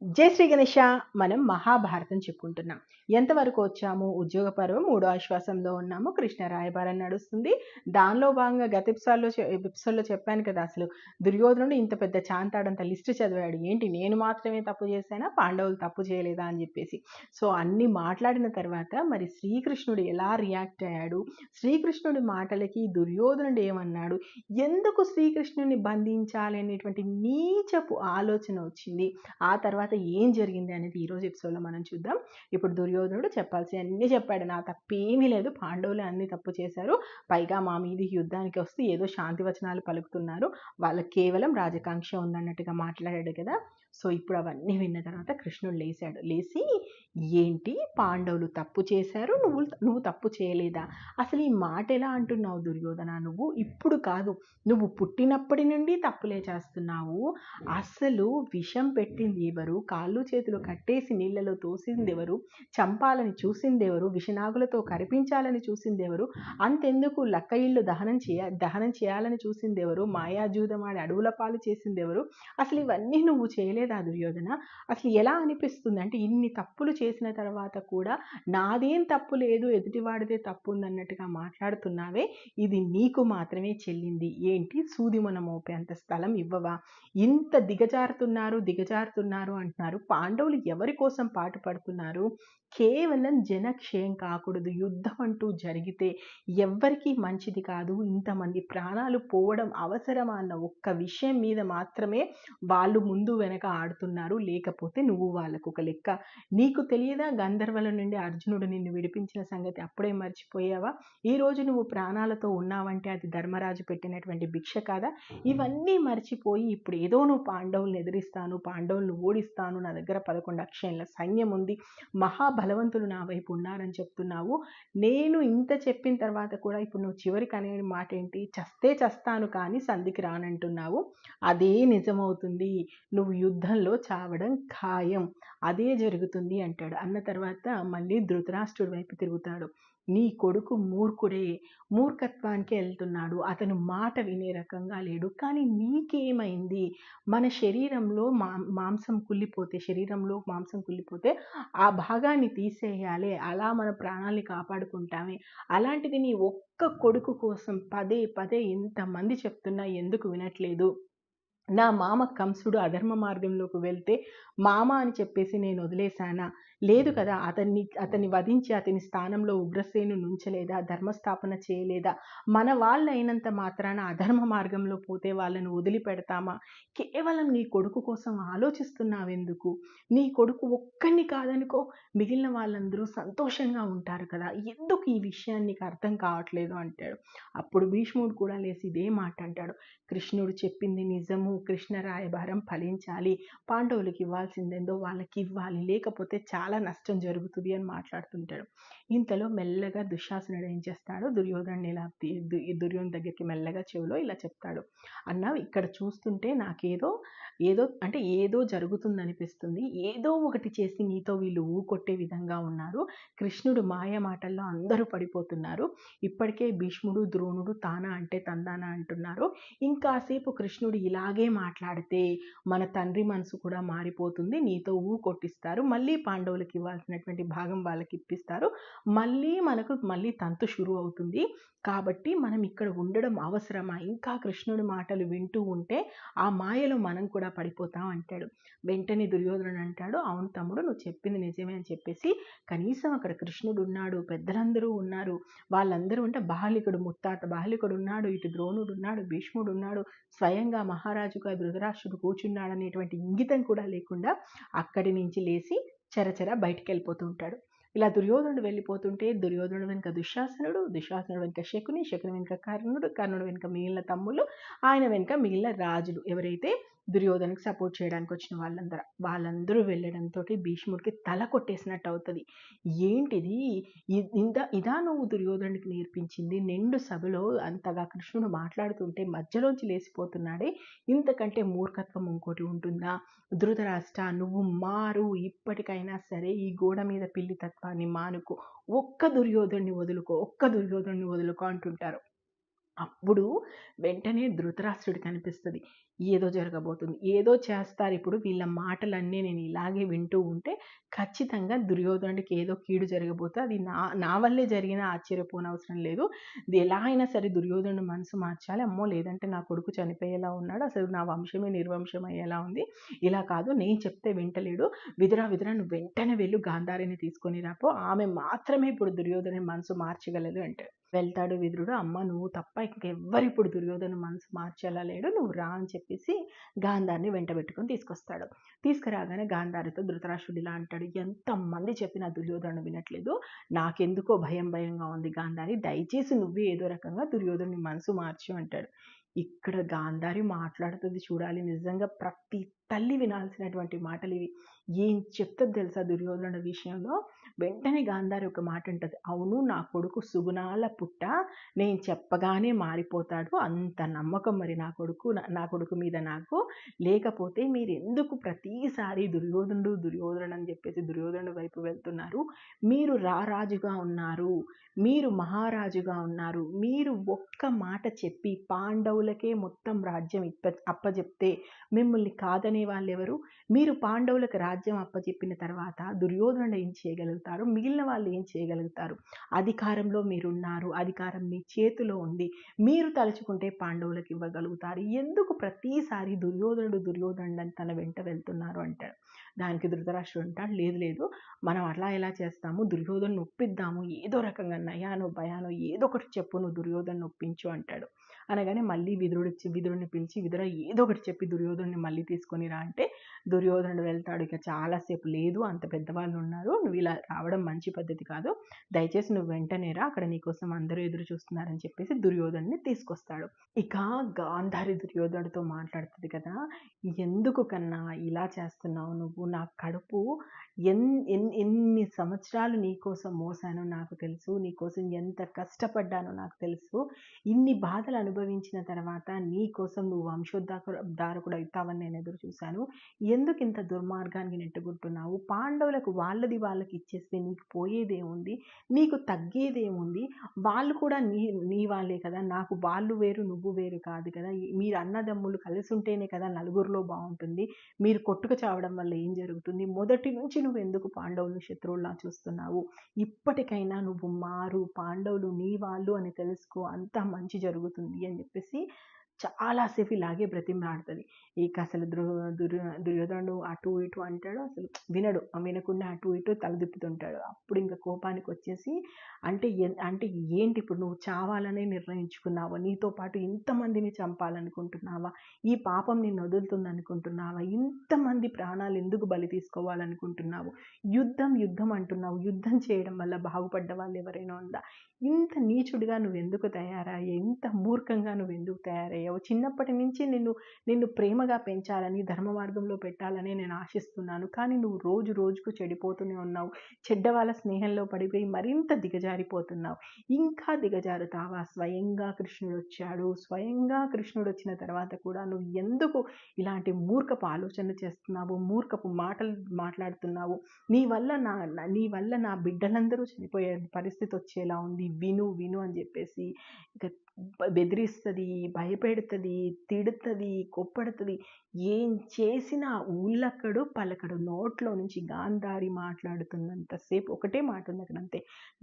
జై శ్రీ గణేష. మనం మహాభారతం చెప్పుకుంటున్నాం. ఎంతవరకు వచ్చాము? ఉద్యోగ పర్వం 3వ ఆశ్వాసంలో ఉన్నాము. కృష్ణ రాయబారం నడుస్తుంది. దానిలో భాగంగా గత ఎపిసోడ్‌లో చెప్పాను కదా! అసలు దుర్యోధనుడు ఇంత పెద్ద చాంతాడంత లిస్ట్ చదివాడు. ఏంటి నేను మాత్రమే తప్పు చేశానా? పాండవులు తప్పు చేయలేదా? అని చెప్పేసి. సో, అన్నీ మాట్లాడిన తర్వాత మరి శ్రీకృష్ణుడు ఎలా రియాక్ట్ అయ్యాడు? శ్రీకృష్ణుడి మాటలకి దుర్యోధనుడు ఏమన్నాడు? ఎందుకు శ్రీకృష్ణుడిని బంధించాలి అనేటువంటి నీచపు ఆలోచన వచ్చింది? ఆ తర్వాత ఏం జరిగింది అనేది ఈరోజు ఎపిసోడ్లో మనం చూద్దాం. ఇప్పుడు దుర్యోధనుడు చెప్పాల్సినవన్నీ చెప్పాడు. నా తప్పేమీ లేదు, పాండవులే అన్ని తప్పు చేశారు, పైగా మా మీదికి యుద్ధానికి వస్తే ఏదో శాంతి వచనాలు పలుకుతున్నారు, వాళ్ళకి కేవలం రాజకాంక్ష ఉందన్నట్టుగా మాట్లాడాడు కదా. సో ఇప్పుడు అవన్నీ విన్న తర్వాత కృష్ణుడు లేచాడు. లేచి, ఏంటి పాండవులు తప్పు చేశారు, నువ్వు తప్పు చేయలేదా? అసలు ఈ మాట ఎలా అంటున్నావు దుర్యోధన? నువ్వు ఇప్పుడు కాదు, నువ్వు పుట్టినప్పటి నుండి తప్పులే చేస్తున్నావు. అసలు విషం పెట్టింది ఎవరు? కాళ్ళు చేతులు కట్టేసి నీళ్ళలో తోసిందెవరు? చంపాలని చూసిందెవరు? విషనాగులతో కరిపించాలని చూసిందెవరు? అంతెందుకు లక్క ఇల్లు దహనం చేయాలని చూసిందెవరు? మాయాజూదమాడి అడవుల పాలు చేసిందెవరు? అసలు ఇవన్నీ నువ్వు చేయలేదా దుర్యోధన? అసలు ఎలా అనిపిస్తుంది అంటే, ఇన్ని తప్పులు చేసిన తర్వాత కూడా నాదేం తప్పు లేదు, ఎదుటివాడిదే తప్పు ఉందన్నట్టుగా మాట్లాడుతున్నావే, ఇది నీకు మాత్రమే చెల్లింది. ఏంటి సూదిమొన మోపే అంత స్థలం ఇవ్వవా? ఇంత దిగజారుతున్నారు అంటున్నారు. పాండవులు ఎవరి కోసం పాటుపడుతున్నారు? కేవలం జనక్షయం కాకూడదు. యుద్ధం అంటూ జరిగితే ఎవ్వరికీ మంచిది కాదు. ఇంతమంది ప్రాణాలు పోవడం అవసరమా అన్న ఒక్క విషయం మీద మాత్రమే వాళ్ళు ముందు వెనక ఆడుతున్నారు. లేకపోతే నువ్వు వాళ్ళకు ఒక లెక్క. నీకు తెలియదా గంధర్వుల నుండి అర్జునుడు నిన్ను విడిపించిన సంగతి అప్పుడే మర్చిపోయావా? ఈరోజు నువ్వు ప్రాణాలతో ఉన్నావంటే అది ధర్మరాజు పెట్టినటువంటి భిక్ష కాదా? ఇవన్నీ మర్చిపోయి ఇప్పుడు ఏదో నువ్వు పాండవులను ఎదిరిస్తాను, పాండవులను ఓడిస్తాను, నా దగ్గర 11 అక్షయముల సైన్యం ఉంది, మహాబలవంతులు నా వైపు ఉన్నారని చెప్తున్నావు. నేను ఇంత చెప్పిన తర్వాత కూడా ఇప్పుడు నువ్వు చివరికి అనే మాట ఏంటి? చస్తే చస్తాను కానీ సంధికి రానంటున్నావు. అదే నిజమవుతుంది. నువ్వు యుద్ధంలో చావడం ఖాయం. అదే జరుగుతుంది అంటాడు. అన్న తర్వాత మళ్ళీ ధృతరాష్ట్రుడి వైపు తిరుగుతాడు. నీ కొడుకు మూర్ఖుడే, మూర్ఖత్వానికి వెళ్తున్నాడు, అతను మాట వినే రకంగా లేడు. కానీ నీకేమైంది? మన శరీరంలో మాంసం కుళ్ళిపోతే ఆ భాగాన్ని తీసేయాలి, అలా మన ప్రాణాలని కాపాడుకుంటామే. అలాంటిది నీ ఒక్క కొడుకు కోసం పదే పదే ఇంతమంది చెప్తున్నా ఎందుకు వినట్లేదు? నా మామ కంసుడు అధర్మ మార్గంలోకి వెళ్తే మామ అని చెప్పేసి నేను వదిలేశానా? లేదు కదా. అతన్ని వధించి అతని స్థానంలో ఉగ్రసేనుని ఉంచలేదా? ధర్మస్థాపన చేయలేదా? మన వాళ్ళైనంత మాత్రాన అధర్మ మార్గంలో పోతే వాళ్ళను వదిలిపెడతామా? కేవలం నీ కొడుకు కోసం ఆలోచిస్తున్నావెందుకు? నీ కొడుకు ఒక్కడిని కాదనుకో, మిగిలిన వాళ్ళందరూ సంతోషంగా ఉంటారు కదా. ఎందుకు ఈ విషయాన్ని నీకు అర్థం కావట్లేదు అంటాడు. అప్పుడు భీష్ముడు కూడా లేసి ఇదే మాట అంటాడు. కృష్ణుడు చెప్పింది నిజము, కృష్ణ రాయబారం ఫలించాలి, పాండవులకి ఇవ్వాల్సిందేందో వాళ్ళకి ఇవ్వాలి, లేకపోతే చాలా నష్టం జరుగుతుంది అని మాట్లాడుతుంటాడు. ఇంతలో మెల్లగా దుశ్శాసనుడు ఏం చేస్తాడు? దుర్యోధను దగ్గరికి మెల్లగా చెవిలో ఇలా చెప్తాడు. అన్న, ఇక్కడ చూస్తుంటే నాకేదో ఏదో జరుగుతుందనిపిస్తుంది. ఏదో ఒకటి చేసి నీతో వీళ్ళు ఊకొట్టే విధంగా ఉన్నారు. కృష్ణుడు మాయ మాటల్లో అందరూ పడిపోతున్నారు. ఇప్పటికే భీష్ముడు, ద్రోణుడు తానా అంటే తందానా అంటున్నారు. ఇంకాసేపు కృష్ణుడు ఇలాగే మాట్లాడితే మన తండ్రి మనసు కూడా మారిపోతుంది. నీతో కొట్టిస్తారు. మళ్ళీ పాండవులకి ఇవ్వాల్సినటువంటి భాగం వాళ్ళకి ఇప్పిస్తారు. మళ్ళీ తంతు షురు అవుతుంది. కాబట్టి మనం ఇక్కడ ఉండడం అవసరమా? ఇంకా కృష్ణుడి మాటలు వింటూ ఉంటే ఆ మాయలో మనం కూడా పడిపోతాం అంటాడు. వెంటనే దుర్యోధనుడు అంటాడు, అవును తమ్ముడు, నువ్వు చెప్పింది నిజమే అని చెప్పేసి, కనీసం అక్కడ కృష్ణుడు ఉన్నాడు, పెద్దలందరూ ఉన్నారు, వాళ్ళందరూ అంటే ముత్తాత బాహ్లికుడు ఉన్నాడు, ఇటు ద్రోణుడు ఉన్నాడు, భీష్ముడు ఉన్నాడు, స్వయంగా మహారాజుగా ధృతరాష్ట్రుడు కూర్చున్నాడు అనేటువంటి ఇంగితం కూడా లేకుండా అక్కడి నుంచి లేచి చరచర బయటికి వెళ్ళిపోతూ ఉంటాడు. ఇలా దుర్యోధనుడు వెళ్ళిపోతుంటే దుర్యోధనుడు వెనుక దుశ్శాసనుడు వెనుక శకుని వెనుక కర్ణుడు వెనుక మిగిలిన తమ్ముళ్ళు, ఆయన వెనుక మిగిలిన రాజులు, ఎవరైతే దుర్యోధనకు సపోర్ట్ చేయడానికి వచ్చిన వాళ్ళందరూ వెళ్ళడంతో భీష్ముడికి తల కొట్టేసినట్టు అవుతుంది. ఏంటిది? ఇదా నువ్వు దుర్యోధనుడికి నేర్పించింది? నిండు సభలో అంతగా కృష్ణుడు మాట్లాడుతుంటే మధ్యలోంచి లేచిపోతున్నాడే, ఇంతకంటే మూర్ఖత్వం ఇంకోటి ఉంటుందా? ధృతరాష్ట్ర, నువ్వు మారు, ఇప్పటికైనా సరే ఈ గోడ మీద పిల్లి తత్వాన్ని మానుకో, ఒక్క దుర్యోధనుడిని వదులుకో అంటుంటారు. అప్పుడు వెంటనే ధృతరాష్ట్రుడికి అనిపిస్తుంది, ఏదో జరగబోతుంది, ఏదో చేస్తారు ఇప్పుడు, వీళ్ళ మాటలన్నీ నేను ఇలాగే వింటూ ఉంటే ఖచ్చితంగా దుర్యోధనుడికి ఏదో కీడు జరగబోతే అది నా వల్లే జరిగినా ఆశ్చర్యపోనవసరం లేదు. ఇది ఎలా అయినా సరే దుర్యోధనుడి మనసు మార్చాలి. అమ్మో లేదంటే నా కొడుకు చనిపోయేలా ఉన్నాడు, అసలు నా వంశమే నిర్వంశం అయ్యేలా ఉంది, ఇలా కాదు, నేను చెప్తే వింటలేడు, విదురా విదురా నువ్వు వెంటనే వెళ్ళు గాంధారిని తీసుకొని రాపో, ఆమె మాత్రమే ఇప్పుడు దుర్యోధనుడి మనసు మార్చగలదు అంటే. వెళ్తాడు విదురుడు. అమ్మ నువ్వు తప్ప ఇంకెవ్వరు ఇప్పుడు దుర్యోధను మనసు మార్చేలా లేడు, నువ్వు రా అని చెప్పేసి గాంధారిని వెంటబెట్టుకొని తీసుకొస్తాడు. తీసుకురాగానే గాంధారితో ధృతరాష్ట్రుడు ఇలా అంటాడు, ఎంతమంది చెప్పినా దుర్యోధనుడు వినట్లేదు, నాకెందుకో భయం భయంగా ఉంది గాంధారి, దయచేసి నువ్వే ఏదో రకంగా దుర్యోధనుని మనసు మార్చు అంటాడు. ఇక్కడ గాంధారి మాట్లాడుతుంది చూడాలి, నిజంగా ప్రతి తల్లి వినాల్సినటువంటి మాటలు ఇవి. ఏం చెప్తుంది తెలుసా దుర్యోధనుడి విషయంలో? వెంటనే గాంధారి ఒక మాట అంటది, అవును నా కొడుకు సుగుణాల పుట్ట, నేను చెప్పగానే మారిపోతాడు, అంత నమ్మకం మరి నా కొడుకు మీద నాకు, లేకపోతే మీరు ఎందుకు ప్రతిసారి దుర్యోధనుడు దుర్యోధనుడు అని చెప్పేసి దుర్యోధనుడు వైపు వెళ్తున్నారు? మీరు రారాజుగా ఉన్నారు, మీరు మహారాజుగా ఉన్నారు, మీరు ఒక్క మాట చెప్పి పాండవులకే మొత్తం రాజ్యం అప్పచెప్తే మిమ్మల్ని కాదనే వాళ్ళు ఎవరు? మీరు పాండవులకు రాజ్యం అప్పచెప్పిన తర్వాత దుర్యోధనుడు ఏం చేయగలుగుతారు, మిగిలిన వాళ్ళు ఏం చేయగలుగుతారు? అధికారంలో మీరున్నారు, అధికారం మీ చేతిలో ఉంది, మీరు తలుచుకుంటే పాండవులకు ఇవ్వగలుగుతారు, ఎందుకు ప్రతిసారి దుర్యోధనుడు దుర్యోధనుడు అని తన వెంట వెళ్తున్నారు అంటాడు. దానికి ధృతరాష్ట్రుడు అంటాడు, లేదు లేదు, మనం అట్లా ఎలా చేస్తాము, దుర్యోధను ఒప్పిద్దాము, ఏదో రకంగా నయానో భయానో ఏదో ఒకటి చెప్పు, నువ్వు దుర్యోధను ఒప్పించు అంటాడు. అనగానే మళ్ళీ విదురుడిని పిలిచి, విదుర ఏదో ఒకటి చెప్పి దుర్యోధనుని మళ్ళీ తీసుకొని రా అంటే దుర్యోధనుడు వెళ్తాడు. ఇక చాలాసేపు, లేదు అంత పెద్దవాళ్ళు ఉన్నారు, నువ్వు ఇలా రావడం మంచి పద్ధతి కాదు, దయచేసి నువ్వు వెంటనే రా, అక్కడ నీకోసం అందరూ ఎదురు చూస్తున్నారని చెప్పేసి దుర్యోధనుని తీసుకొస్తాడు. ఇక గాంధారి దుర్యోధనుడితో మాట్లాడుతుంది కదా, ఎందుకు కన్నా ఇలా చేస్తున్నావు నువ్వు, నా కడుపు ఎన్ని సంవత్సరాలు నీకోసం మోసానో నాకు తెలుసు, నీకోసం ఎంత కష్టపడ్డానో నాకు తెలుసు, ఇన్ని బాధలు అనుభవించిన తర్వాత నీకోసం నువ్వు వంశోద్ధారకుడు అవుతావని నేను ఎదురు చూశాను, ఎందుకు ఇంత దుర్మార్గానికి నెట్టుకుంటున్నావు? పాండవులకు వాళ్ళకి ఇచ్చేస్తే నీకు పోయేదేముంది, నీకు తగ్గేదేముంది? వాళ్ళు కూడా నీ వాళ్ళే కదా, నాకు వాళ్ళు వేరు నువ్వు వేరు కాదు కదా, మీరు అన్నదమ్ములు కలిసి ఉంటేనే కదా నలుగురిలో బాగుంటుంది, మీరు కొట్టుకు చావడం వల్ల ఏం జరుగుతుంది? మొదటి నుంచి నువ్వు ఎందుకు పాండవులు శత్రువుల్లా చూస్తున్నావు? ఇప్పటికైనా నువ్వు మారు, పాండవులు నీ వాళ్ళు అని తెలుసుకో, అంతా మంచి జరుగుతుంది అని చెప్పేసి చాలాసేపు ఇలాగే బ్రతిమలాడుతుంది. ఇక అసలు దుర్యోధనుడు అటు ఇటు అంటాడు, అసలు వినడు, వినకుండా అటు ఇటు తలదిప్పుతుంటాడు. అప్పుడు ఇంకా కోపానికి వచ్చేసి, అంటే ఏంటి ఇప్పుడు నువ్వు చావాలనే నిర్ణయించుకున్నావా? నీతో పాటు ఇంతమందిని చంపాలనుకుంటున్నావా? ఈ పాపం నిన్ను వదులుతుంది అనుకుంటున్నావా? ఇంతమంది ప్రాణాలు ఎందుకు బలి తీసుకోవాలనుకుంటున్నావు? యుద్ధం అంటున్నావు, యుద్ధం చేయడం వల్ల బాగుపడ్డ వాళ్ళు ఎవరైనా ఉందా? ఇంత నీచుడిగా నువ్వు ఎందుకు తయారయ్యావు? ఇంత మూర్ఖంగా నువ్వు ఎందుకు తయారయ్యావు? చిన్నప్పటి నుంచి నిన్ను ప్రేమగా పెంచాలని, ధర్మ మార్గంలో పెట్టాలని నేను ఆశిస్తున్నాను, కానీ నువ్వు రోజు రోజుకు చెడిపోతూనే ఉన్నావు, చెడ్డ వాళ్ళ స్నేహంలో పడిపోయి మరింత దిగజారిపోతున్నావు, ఇంకా దిగజారుతావా? స్వయంగా కృష్ణుడు వచ్చిన తర్వాత కూడా నువ్వు ఎందుకు ఇలాంటి మూర్ఖపు ఆలోచనలు చేస్తున్నావు, మూర్ఖపు మాటలు మాట్లాడుతున్నావు? నీ వల్ల నా బిడ్డలందరూ చనిపోయే పరిస్థితి వచ్చేలా ఉంది, విను అని చెప్పేసి ఇక బెదిరిస్తుంది, భయపెడుతుంది, తిడుతుంది, కొప్పడుతుంది. ఏం చేసినా ఉల్లక్కడు పలకడు. నోట్లో నుంచి గాంధారి మాట్లాడుతున్నంతసేపు ఒకటే మాట ఉంది అక్కడ అంతే,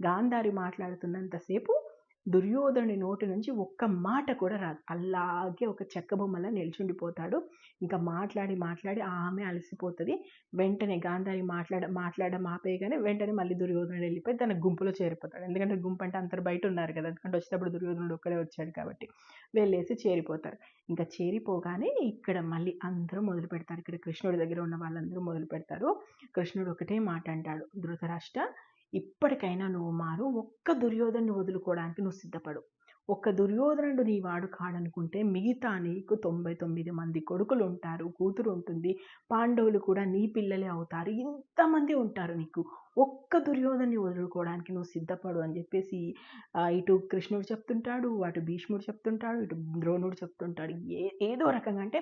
గాంధారి మాట్లాడుతున్నంతసేపు దుర్యోధనుడి నోటి నుంచి ఒక్క మాట కూడా రాదు. అలాగే ఒక చెక్క బొమ్మలా నిల్చుండిపోతాడు. ఇంకా మాట్లాడి ఆమె అలసిపోతుంది. వెంటనే గాంధారి మాట్లాడడం ఆపేయగానే వెంటనే మళ్ళీ దుర్యోధనుడు వెళ్ళిపోయి తన గుంపులో చేరిపోతాడు. ఎందుకంటే గుంపు అంటే అందరు బయట ఉన్నారు కదా, ఎందుకంటే వచ్చేటప్పుడు దుర్యోధనుడు ఒక్కడే వచ్చాడు కాబట్టి వెళ్ళేసి చేరిపోతారు. ఇంకా చేరిపోగానే ఇక్కడ మళ్ళీ అందరూ మొదలు పెడతారు. ఇక్కడ కృష్ణుడి దగ్గర ఉన్న వాళ్ళందరూ మొదలు పెడతారు. కృష్ణుడు ఒకటే మాట అంటాడు, ధృతరాష్ట్ర ఇప్పటికైనా నువ్వు మారు, ఒక్క దుర్యోధను వదులుకోవడానికి నువ్వు సిద్ధపడు. ఒక్క దుర్యోధనుడు నీ వాడు కాడనుకుంటే మిగతా నీకు 99 మంది కొడుకులు ఉంటారు, కూతురు ఉంటుంది, పాండవులు కూడా నీ పిల్లలే అవుతారు, ఇంతమంది ఉంటారు నీకు. ఒక్క దుర్యోధన్ని వదులుకోవడానికి నువ్వు సిద్ధపడు అని చెప్పేసి ఇటు కృష్ణుడు చెప్తుంటాడు, అటు భీష్ముడు చెప్తుంటాడు, ఇటు ద్రోణుడు చెప్తుంటాడు. ఏదో రకంగా అంటే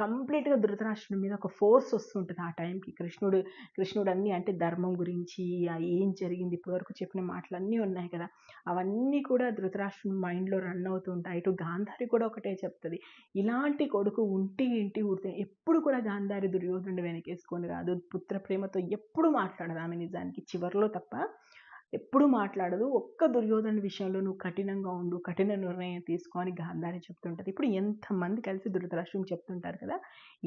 కంప్లీట్గా ధృతరాష్ట్రుడి మీద ఒక ఫోర్స్ వస్తుంటుంది ఆ టైంకి. కృష్ణుడు అన్నీ అంటే ధర్మం గురించి ఏం జరిగింది ఇప్పటివరకు చెప్పిన మాటలన్నీ ఉన్నాయి కదా, అవన్నీ కూడా ధృతరాష్ట్రుడి మైండ్లో రన్ అవుతూ ఉంటాయి. ఇటు గాంధారి కూడా ఒకటే చెప్తుంది, ఇలాంటి కొడుకు ఇంటి ఊరితే ఎప్పుడు కూడా గాంధారి దుర్యోధనుడు వెనకేసుకొని రాదు, పుత్ర ప్రేమతో ఎప్పుడు మాట్లాడదు ఆమె నిజానికి, చివరిలో తప్ప ఎప్పుడు మాట్లాడదు. ఒక్క దుర్యోధన విషయంలో నువ్వు కఠినంగా ఉండు, కఠిన నిర్ణయం తీసుకొని గాంధారి చెప్తుంటుంది. ఇప్పుడు ఎంతమంది కలిసి ధృతరాష్ట్రుని చెప్తుంటారు కదా,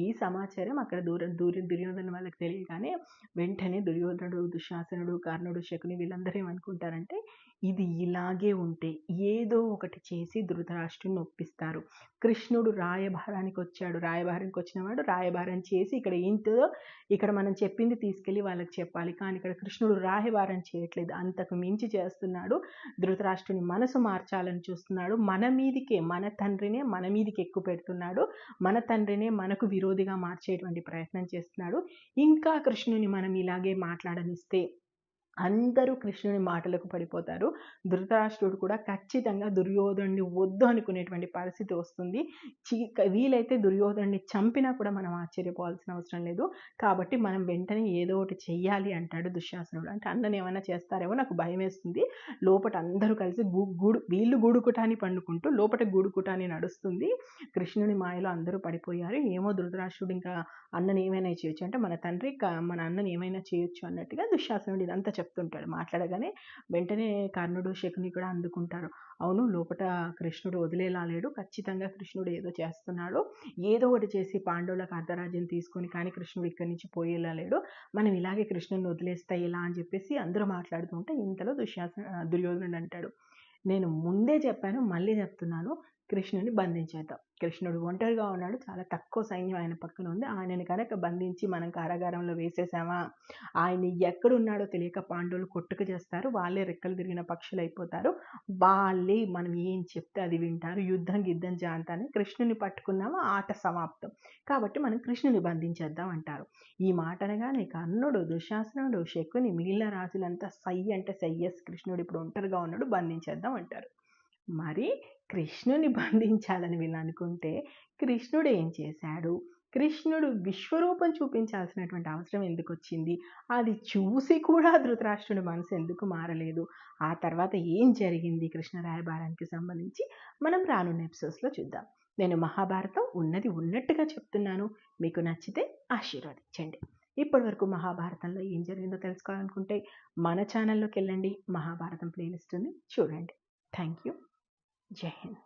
ఈ సమాచారం అక్కడ దుర్యోధన వాళ్ళకి తెలియగానే వెంటనే దుర్యోధనుడు, దుశ్శాసనుడు, కర్ణుడు, శకుని వీళ్ళందరూ ఏమనుకుంటారంటే ఇది ఇలాగే ఉంటే ఏదో ఒకటి చేసి ధృతరాష్ట్రుని ఒప్పిస్తారు. కృష్ణుడు రాయబారానికి వచ్చాడు, రాయబారానికి వచ్చినవాడు రాయబారం చేసి ఇక్కడ ఏంటో ఇక్కడ మనం చెప్పింది తీసుకెళ్ళి వాళ్ళకి చెప్పాలి. కానీ ఇక్కడ కృష్ణుడు రాయబారం చేయట్లేదు, అంతకు మించి చేస్తున్నాడు. ధృతరాష్ట్రుని మనసు మార్చాలని చూస్తున్నాడు, మన తండ్రినే మన మీదికి ఎక్కువ పెడుతున్నాడు, మన తండ్రినే మనకు విరోధిగా మార్చేటువంటి ప్రయత్నం చేస్తున్నాడు. ఇంకా కృష్ణుని మనం ఇలాగే మాట్లాడనిస్తే అందరూ కృష్ణుని మాటలకు పడిపోతారు. ధృతరాష్ట్రుడు కూడా ఖచ్చితంగా దుర్యోధనుడిని వద్దు అనుకునేటువంటి పరిస్థితి వస్తుంది. వీలైతే దుర్యోధనుడిని చంపినా కూడా మనం ఆశ్చర్యపోవాల్సిన అవసరం లేదు. కాబట్టి మనం వెంటనే ఏదో ఒకటి చెయ్యాలి అంటాడు దుశ్శాసనుడు. అంటే అన్నని ఏమైనా చేస్తారేమో నాకు భయం వేస్తుంది, లోపల అందరూ కలిసి వీళ్ళు గూడుకుటాన్ని పండుకుంటూ లోపల గూడుకుటాన్ని నడుస్తుంది. కృష్ణుని మాయలో అందరూ పడిపోయారు. ఏమో ధృతరాష్ట్రుడు ఇంకా అన్నని ఏమైనా చేయొచ్చు అంటే మన అన్నని ఏమైనా చేయొచ్చు అన్నట్టుగా దుశ్శాసనుడు ఇదంతా చెప్తుంటాడు. మాట్లాడగానే వెంటనే కర్ణుడు, శకుని కూడా అందుకుంటారు. అవును, లోపల కృష్ణుడు వదిలేలా లేడు, ఖచ్చితంగా కృష్ణుడు ఏదో చేస్తున్నాడు, ఏదో ఒకటి చేసి పాండవులకు అర్ధరాజ్యం తీసుకొని కానీ కృష్ణుడు ఇక్కడి నుంచి పోయేలా లేడు, మనం ఇలాగే కృష్ణుడిని వదిలేస్తే ఎలా అని చెప్పేసి అందరూ మాట్లాడుతూ ఉంటే ఇంతలో దుర్యోధనుడు అంటాడు, నేను ముందే చెప్పాను మళ్ళీ చెప్తున్నాను, కృష్ణుడిని బంధించేద్దాం. కృష్ణుడు ఒంటరిగా ఉన్నాడు, చాలా తక్కువ సైన్యం ఆయన పక్కన ఉంది, ఆయనని కనుక బంధించి మనం కారాగారంలో వేసేసామా ఆయన ఎక్కడున్నాడో తెలియక పాండవులు కొట్టుకు చేస్తారు, వాళ్ళే రెక్కలు తిరిగిన పక్షులు అయిపోతారు, వాళ్ళే మనం ఏం చెప్తే అది వింటారు, యుద్ధం జాంతానే కృష్ణుని పట్టుకున్నామా ఆట సమాప్తం, కాబట్టి మనం కృష్ణుని బంధించేద్దాం అంటారు. ఈ మాట అనగానే కర్ణుడు, దుశ్శాసనుడు, శకుని మిగిలిన రాజులంతా సై అంటే సయ్యస్, కృష్ణుడు ఇప్పుడు ఒంటరిగా ఉన్నాడు బంధించేద్దాం అంటారు. మరి కృష్ణుని బంధించాలని వీళ్ళు అనుకుంటే కృష్ణుడు ఏం చేశాడు, కృష్ణుడు విశ్వరూపం చూపించాల్సినటువంటి అవసరం ఎందుకు వచ్చింది, అది చూసి కూడా ధృతరాష్ట్రుడి మనసు ఎందుకు మారలేదు, ఆ తర్వాత ఏం జరిగింది కృష్ణ రాయబారానికి సంబంధించి మనం రానున్న ఎపిసోడ్స్లో చూద్దాం. నేను మహాభారతం ఉన్నది ఉన్నట్టుగా చెప్తున్నాను, మీకు నచ్చితే ఆశీర్వదించండి. ఇప్పటి వరకు మహాభారతంలో ఏం జరిగిందో తెలుసుకోవాలనుకుంటే మన ఛానల్లోకి వెళ్ళండి, మహాభారతం ప్లేలిస్ట్ ఉంది, చూడండి. Thank you. జై హింద్.